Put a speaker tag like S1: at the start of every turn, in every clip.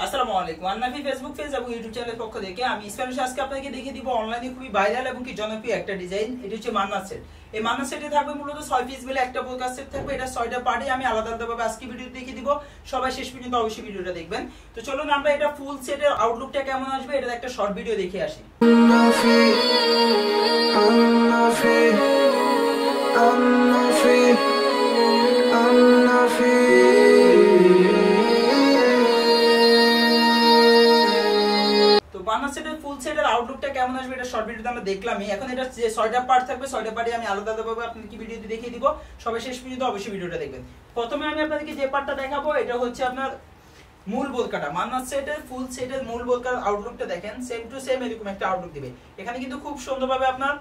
S1: আসসালামু আলাইকুম। আন্নাফি Facebook page এবং ইউটিউব চ্যানেলের পক্ষ থেকে আমি স্প্যানিশ আজকে আপনাকে দেখিয়ে দিব অনলাইনে খুবই ভাইরাল এবং কি জনপ্রিয় একটা ডিজাইন। এটা হচ্ছে মান্না সেট। এই মান্না সেটে থাকবে মূলত 6 পিস মিলে একটা বোরকা সেট থাকবে। এটা 6টা পার্টে আমি আলাদা আলাদাভাবে আজকে ভিডিও দেখিয়ে দিব। সবাই শেষ পর্যন্ত অবশ্যই ভিডিওটা দেখবেন। তো চলুন আমরা এটা ফুল সেটের আউটলুকটা কেমন আসবে এটা একটা শর্ট ভিডিও দেখে আসি। মান্না সেটের ফুল সেটের আউটলুকটা কেমন আসবে এটা শর্ট ভিডিওতে আমরা দেখলামই। এখন এটা যে 6টা পার্ট থাকবে 6টা পার্টে আমি আলাদা আলাদাভাবে আপনাদেরকে ভিডিওতে দেখিয়ে দিব। সবাই শেষ পর্যন্ত অবশ্যই ভিডিওটা দেখবেন। প্রথমে আমি আপনাদেরকে যে পার্টটা দেখাবো এটা হচ্ছে আপনার মূল বোরকাটা। মান্না সেটের ফুল সেটের মূল বোরকার আউটলুকটা দেখেন, সেম টু সেম এরকম একটা আউটলুক দিবে। এখানে কিন্তু খুব সুন্দরভাবে আপনার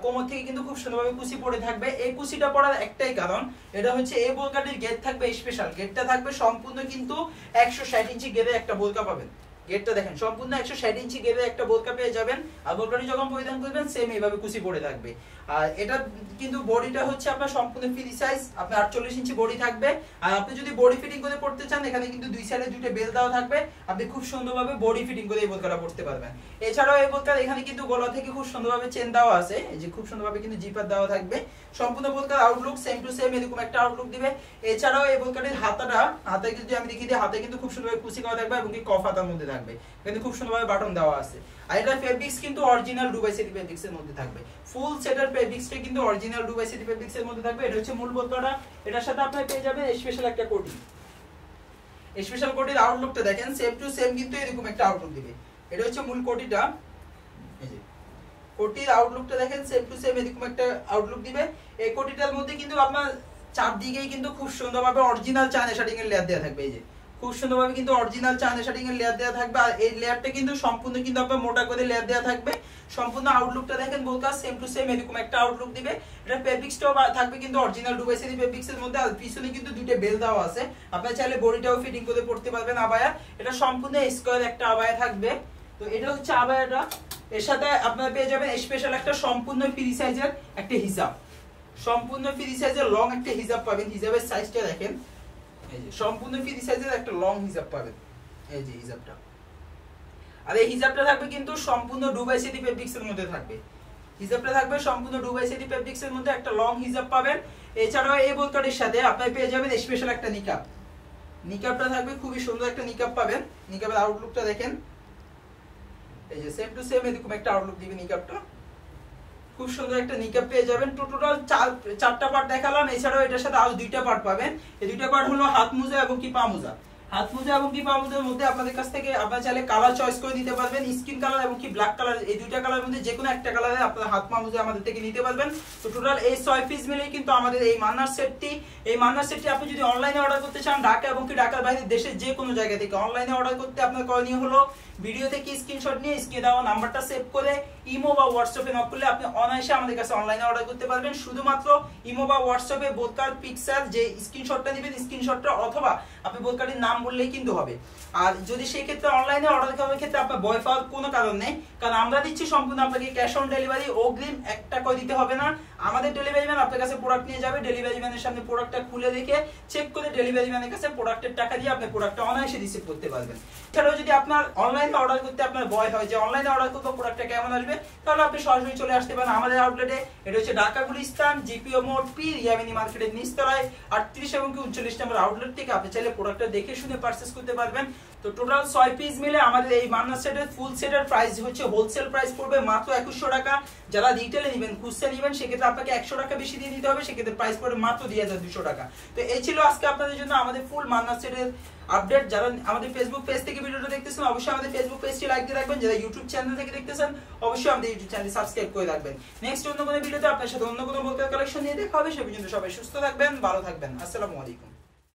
S1: কোমর থেকে কিন্তু খুব সুন্দরভাবে কুচি পড়ে থাকবে। এই কুচিটা পড়ার একটাই কারণ, এটা হচ্ছে এই বোরকাটির গেট থাকবে স্পেশাল। গেটটা থাকবে সম্পূর্ণ কিন্তু 160 ইঞ্চি গেরে একটা বোরকা পাবেন। গেটটা দেখেন সম্পূর্ণ 160 ইঞ্চি গেরে একটা বোরকা পেয়ে যাবেন। আর বোরকাটি যখন পরিধান করবেন সেম এইভাবে কুচি পড়ে থাকবে। আর এটা কিন্তু বডিটা হচ্ছে আপনার সম্পূর্ণ ফ্রি সাইজ, আপনার 48 ইঞ্চি বডি থাকবে। আর আপনি যদি বডি ফিটিং করে পড়তে চান এখানে কিন্তু দুই সাইডে দুটো বেল দেওয়া থাকবে। আপনি খুব সুন্দরভাবে বডি ফিটিং করে এই বোরকাটা পড়তে পারবেন। এছাড়াও এই বোরকার এখানে কিন্তু গলা থেকে খুব সুন্দরভাবে চেন দেওয়া আছে, এই যে খুব সুন্দরভাবে কিন্তু জিপার দেওয়া থাকবে। সম্পূর্ণ বোরকার আউটলুক সেম টু সেম এরকম একটা আউটলুক দিবে। এছাড়াও এই বোরকাটির হাতে যদি আমি দেখিয়ে দিই, হাতে কিন্তু খুব সুন্দরভাবে কুচি করা থাকবে এবং কি কফ হাতার মধ্যে থাকবে। কিন্তু খুব সুন্দরভাবে বাটন দেওয়া আছে। আর এটা ফেব্রিক্স কিন্তু অরিজিনাল দুবাই সিটি ফেব্রিক্স এর মধ্যে থাকবে। ফুল সেটের ফেব্রিক্সটা কিন্তু অরিজিনাল দুবাই সিটি ফেব্রিক্স এর মধ্যে থাকবে। এটা হচ্ছে মূল বোরকাটা। এটার সাথে আপনি পেয়ে যাবেন স্পেশাল একটা কোটি। স্পেশাল কোটির আউটলুকটা দেখেন সেম টু সেম কিন্তু এরকম একটা আউটলুক দিবে। এটা হচ্ছে মূল কোটিটা। এই যে কোটির আউটলুকটা দেখেন সেম টু সেম এরকম একটা আউটলুক দিবে। এই কোটিটার মধ্যে কিন্তু আপনার চারদিকেই কিন্তু খুব সুন্দরভাবে অরিজিনাল চায়না শার্টিং এর লেয়ার দেওয়া থাকবে। এই যে খুব সুন্দরভাবে কিন্তু অরিজিনাল চায়না শার্টিং এর লেয়ার দেওয়া থাকবে। আর এই লেয়ারটা কিন্তু সম্পূর্ণ কিন্তু আপনার মোটা করে লেয়ার দেওয়া থাকবে। সম্পূর্ণ আউটলুকটা দেখেন বোরকা সেম টু সেম এরকম একটা আউটলুক দিবে। এটা ফেব্রিক্সটাও থাকবে কিন্তু অরিজিনাল দুবাই সিটি ফেব্রিক্স এর মধ্যে। আর পিছনে কিন্তু দুটো বেল দেওয়া আছে, আপনারা চাইলে বডিটাও ফিটিং করে পড়তে পারবেন আবায়া। এটা সম্পূর্ণ স্কয়ার একটা আবায়া থাকবে। তো এটা হচ্ছে আবায়াটা। এর সাথে আপনারা পেয়ে যাবেন স্পেশাল একটা সম্পূর্ণ ফ্রি সাইজের একটা হিজাব। সম্পূর্ণ ফ্রি সাইজের লং একটা হিজাব পাবেন। হিজাবের সাইজটা দেখেন, এই যে সম্পূর্ণ ফ্রি সাইজের একটা লং হিজাব পাবেন। এই যে হিজাবটা। আর এই হিজাবটা থাকবে কিন্তু সম্পূর্ণ দুবাই সিটি ফেব্রিক্স এর মধ্যে থাকবে। হিজাবটা থাকবে সম্পূর্ণ দুবাই সিটি ফেব্রিক্স এর মধ্যে একটা লং হিজাব পাবেন। এছাড়াও এই বোরকাটির সাথে আপনি পেয়ে যাবেন স্পেশাল একটা নিকাব। নিকাবটা থাকবে খুবই সুন্দর একটা নিকাব পাবেন। নিকাবের আউটলুকটা দেখেন, এই যে সেম টু সেম এরকম একটা আউটলুক দিবে নিকাবটা। খুব সুন্দর একটা নিকাব পেয়ে যাবেন। টোটাল 4টা পার্ট দেখালাম। এছাড়াও এটার সাথে আরো 2টা পার্ট পাবেন। এই 2টা পার্ট হলো হাত মোজা এবং কি পা মোজা। হাত মোজা এবং কি পা মোজার মধ্যে আপনাদের কাছ থেকে আপনারা চাইলে কালার চয়েস করে নিতে পারবেন। স্কিন কালার এবং কি ব্ল্যাক কালার, এই 2টা কালারের মধ্যে যে কোনো একটা কালারে আপনারা হাত পা মোজা আমাদের থেকে নিতে পারবেন। তো টোটাল এই 6 পিস মিলেই কিন্তু আমাদের এই মান্নার সেটটি। এই মান্নার সেটটি আপনি যদি অনলাইনে অর্ডার করতে চান ঢাকা এবং কি ঢাকার বাইরে দেশের যে কোনো জায়গা থেকে অনলাইনে অর্ডার করতে আপনার করণীয় হলো ভিডিও থেকে স্ক্রিনশট নিয়ে স্ক্রিনে দেওয়া নাম্বারটা সেভ করে ইমো বা হোয়াটসঅ্যাপে নক করলে আপনি অনায়াসে আমাদের কাছে অনলাইনে অর্ডার করতে পারবেন। শুধুমাত্র ইমো বা হোয়াটসঅ্যাপে বোরকার পিকচার যে স্ক্রিনশটটা দিবেন, স্ক্রিনশটটা অথবা আপনি বোরকাটির নাম বললেই কিন্তু হবে। আর যদি সেই ক্ষেত্রে অনলাইনে অর্ডার করার ক্ষেত্রে আপনার ভয় পাওয়ার কোনো কারণ নেই, কারণ আমরা দিচ্ছি সম্পূর্ণ আপনাকে ক্যাশ অন ডেলিভারি। অগ্রিম 1 টাকাও দিতে হবে না। আমাদের ডেলিভারি ম্যান আপনার কাছে প্রোডাক্ট নিয়ে যাবে। ডেলিভারি ম্যানের সামনে প্রোডাক্টটা খুলে দেখে চেক করে ডেলিভারি ম্যানের কাছে প্রোডাক্টের টাকা দিয়ে আপনি প্রোডাক্টটা অনায়াসে রিসিভ করতে পারবেন। এছাড়াও যদি আপনার অনলাইনে অর্ডার করতে আপনার ভয় হয় যে অনলাইনে অর্ডার করবো প্রোডাক্টটা কেমন আসবে, তাহলে আপনি সরাসরি চলে আসতে পারেন আমাদের আউটলেটে। এটা হচ্ছে ঢাকা গুলিস্তান জিপিও মোড় পি রিয়ামিনি মার্কেটের নিচতলায় 38 এবং 39 নম্বর আউটলেট থেকে আপনি চাইলে প্রোডাক্টটা দেখে শুনে পারচেজ করতে পারবেন। তো টোটাল 6 পিস মিলে আমাদের এই মান্না সেটের ফুল সেটের প্রাইস হচ্ছে হোলসেল প্রাইস পড়বে মাত্র 2100 টাকা। যারা রিটেলে নেবেন, খুচরা নেবেন, সেক্ষেত্রে আপনাকে 100 টাকা বেশি দিয়ে দিতে হবে। সেক্ষেত্রে প্রাইস পড়বে মাত্র 2200 টাকা। তো এই ছিল আজকে আপনাদের জন্য আমাদের ফুল মান্না সেটের আপডেট। যারা আমাদের ফেসবুক পেজ থেকে ভিডিওটা দেখতেছেন অবশ্যই আমাদের ফেসবুক পেজটি লাইক দিয়ে রাখবেন। যারা ইউটিউব চ্যানেল থেকে দেখতেছেন অবশ্যই আমাদের ইউটিউব চ্যানেল সাবস্ক্রাইব করে রাখবেন। নেক্সট অন্য কোনো ভিডিওতে আপনার সাথে অন্য কোনো বোরকার কালেকশন নিয়ে দেখা হবে। সে পর্যন্ত সবাই সুস্থ থাকবেন, ভালো থাকবেন। আসসালামু আলাইকুম।